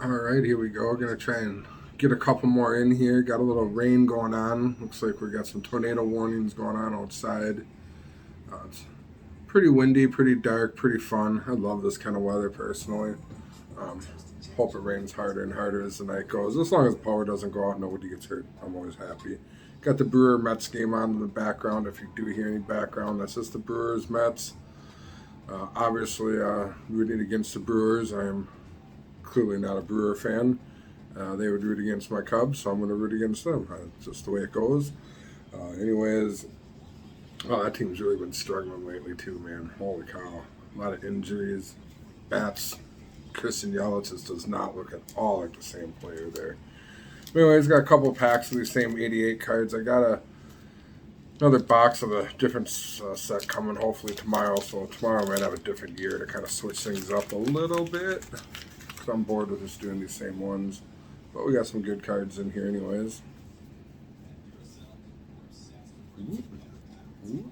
All right, here we go. Gonna try and get a couple more in here. Got a little rain going on. Looks like we got some tornado warnings going on outside. It's pretty windy, pretty dark, pretty fun. I love this kind of weather personally. Um, Hope it rains harder and harder as the night goes. As long as power doesn't go out, nobody gets hurt. I'm always happy. Got the Brewer Mets game on in the background. If you do hear any background, that's just the Brewers Mets. Obviously, rooting against the Brewers. I am clearly not a Brewer fan. They would root against my Cubs, so I'm going to root against them. It's just the way it goes. Anyways, that team's really been struggling lately too, man. Holy cow. A lot of injuries. Bats. Christian Yelich just does not look at all like the same player there. Anyways, got a couple packs of these same 88 cards. I got another box of a different set coming hopefully tomorrow. So tomorrow I might have a different year to kind of switch things up a little bit. I'm bored with just doing these same ones. But we got some good cards in here anyways. Ooh. Ooh.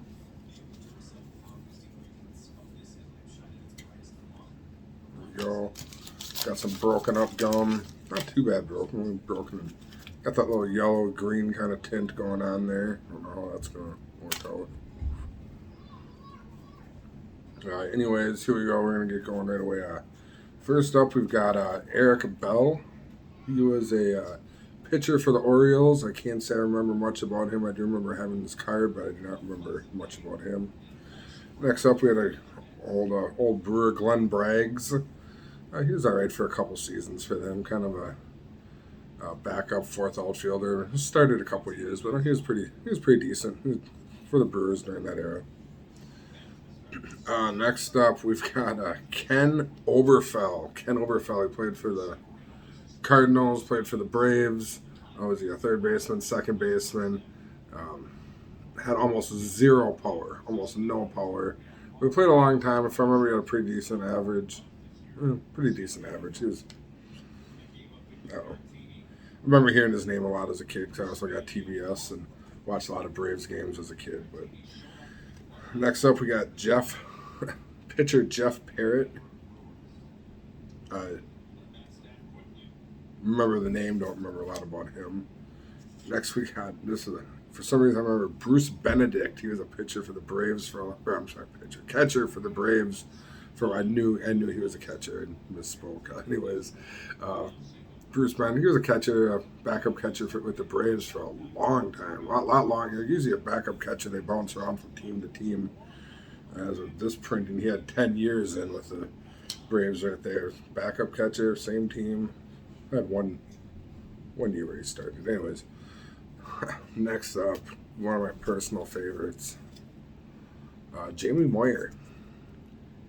There we go. Got some broken up gum. Not too bad broken. Really broken. Got that little yellow green kind of tint going on there. I don't know how that's going to work out. Anyways, here we go. We're going to get going right away. First up, we've got Eric Bell. He was a pitcher for the Orioles. I can't say I remember much about him. I do remember having this card, but I do not remember much about him. Next up, we had an old Brewer, Glenn Braggs. He was all right for a couple seasons for them. Kind of a backup fourth outfielder. Started a couple years, but he was pretty decent for the Brewers during that era. Next up, we've got Ken Oberfell. Ken Oberfell, he played for the Cardinals, played for the Braves. Was he a third baseman, second baseman? Had almost zero power, almost no power. We played a long time. If I remember, he had a pretty decent average. He was, I remember hearing his name a lot as a kid because I also got TBS and watched a lot of Braves games as a kid. But next up, we got pitcher Jeff Parrott. Remember the name, don't remember a lot about him. Next, we got for some reason I remember Bruce Benedict. He was a pitcher for the Braves catcher for the Braves. I knew he was a catcher and misspoke. Anyways, Bruce Benedict, he was a catcher, a backup catcher with the Braves for a long time, a lot longer. Usually a backup catcher, they bounce around from team to team. As of this printing, he had 10 years in with the Braves right there. Backup catcher, same team. I had one year where he started. Anyways, next up, one of my personal favorites, Jamie Moyer.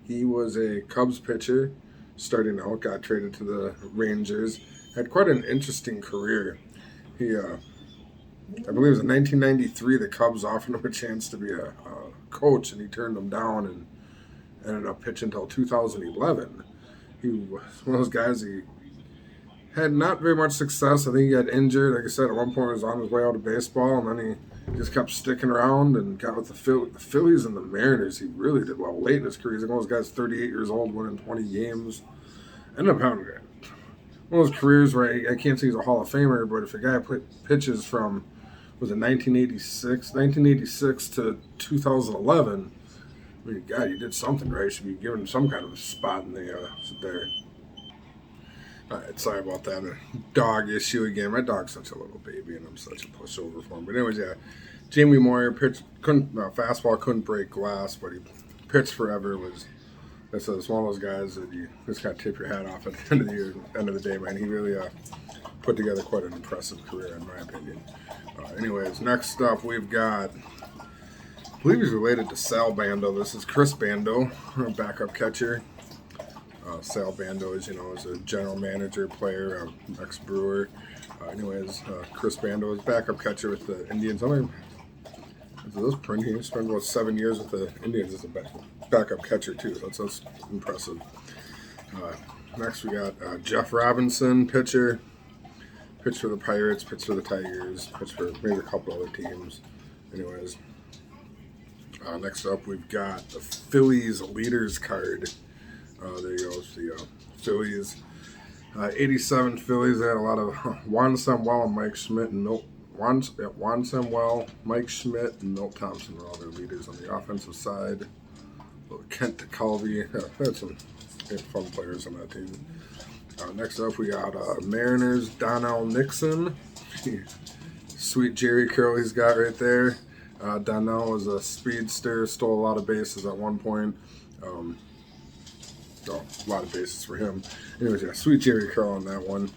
He was a Cubs pitcher, starting out, got traded to the Rangers. Had quite an interesting career. He, I believe it was in 1993, the Cubs offered him a chance to be a coach, and he turned them down and ended up pitching until 2011. He was one of those guys, he had not very much success. I think he got injured. Like I said, at one point he was on his way out of baseball, and then he just kept sticking around and got with the Phillies and the Mariners. He really did well late in his career. He's like one of those guys, 38 years old, winning 20 games. Ended up having one of those careers where I can't say he's a Hall of Famer, but if a guy pitches from, was it 1986 to 2011, I mean, God, you did something right. You should be given some kind of a spot in the there. All right, sorry about that. Dog issue again. My dog's such a little baby, and I'm such a pushover for him. But anyways, yeah, Jamie Moyer fastball couldn't break glass, but he pitched forever. It's one of those guys that you just got to tip your hat off at the end of the day, man. He really put together quite an impressive career, in my opinion. Anyways, next up we've got, I believe he's related to Sal Bando. This is Chris Bando, a backup catcher. Sal Bando, is a general manager, player, ex-Brewer. Chris Bando is backup catcher with the Indians. This print, he spent about 7 years with the Indians as a backup catcher too. So that's impressive. Next we got Jeff Robinson, pitcher. Pitched for the Pirates, pitched for the Tigers, pitched for maybe a couple other teams. Anyways, next up we've got the Phillies leaders card. There you go, it's the Phillies. '87 Phillies. They had a lot of Juan Samuel, Mike Schmidt, and Juan Samuel, Mike Schmidt, and Milt Thompson were all their leaders on the offensive side. Kent DeCalvey. Had some fun players on that team. Next up, we got Mariners, Donnell Nixon. Sweet Jerry curl he's got right there. Donnell was a speedster, stole a lot of bases at one point. A lot of bases for him. Anyways, yeah, sweet Jerry curl on that one.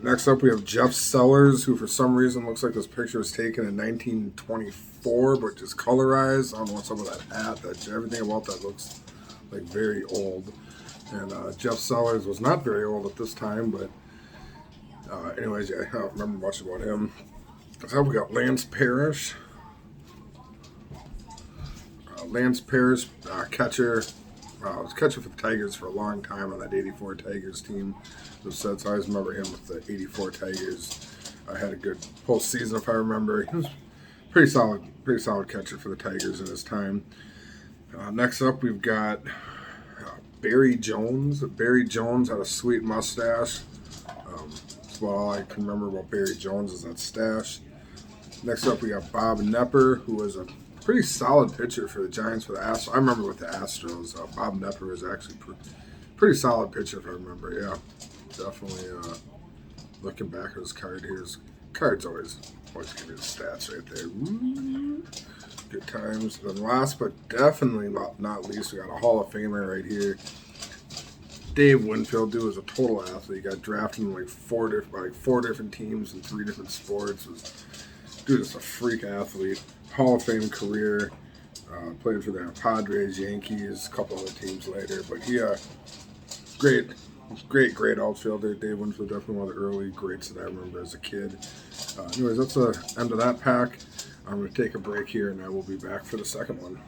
Next up, we have Jeff Sellers, who for some reason looks like this picture was taken in 1924, but just colorized. I don't know what's up with that hat. Everything about that looks like very old. And Jeff Sellers was not very old at this time, but anyways, yeah, I don't remember much about him. So we got Lance Parrish. Catcher. Was catcher for the Tigers for a long time on that '84 Tigers team. So I always remember him with the '84 Tigers. Had a good postseason, if I remember. He was pretty solid catcher for the Tigers in his time. Next up, we've got Barry Jones. Barry Jones had a sweet mustache. That's about all I can remember about Barry Jones is that stash. Next up, we got Bob Nepper, who was a pretty solid pitcher for the Giants for the Astros. I remember with the Astros, Bob Nepper was actually pretty solid pitcher, if I remember. Yeah, definitely. Looking back at his card here, his card's always give you the stats right there. Woo. Good times. And then last but definitely not least, we got a Hall of Famer right here. Dave Winfield, dude, was a total athlete. He got drafted in like four different teams in 3 different sports. Dude is a freak athlete. Hall of Fame career. Played for the Padres, Yankees, a couple other teams later. But he, great outfielder. Dave Winfield, definitely one of the early greats that I remember as a kid. Anyways, that's the end of that pack. I'm going to take a break here, and I will be back for the second one.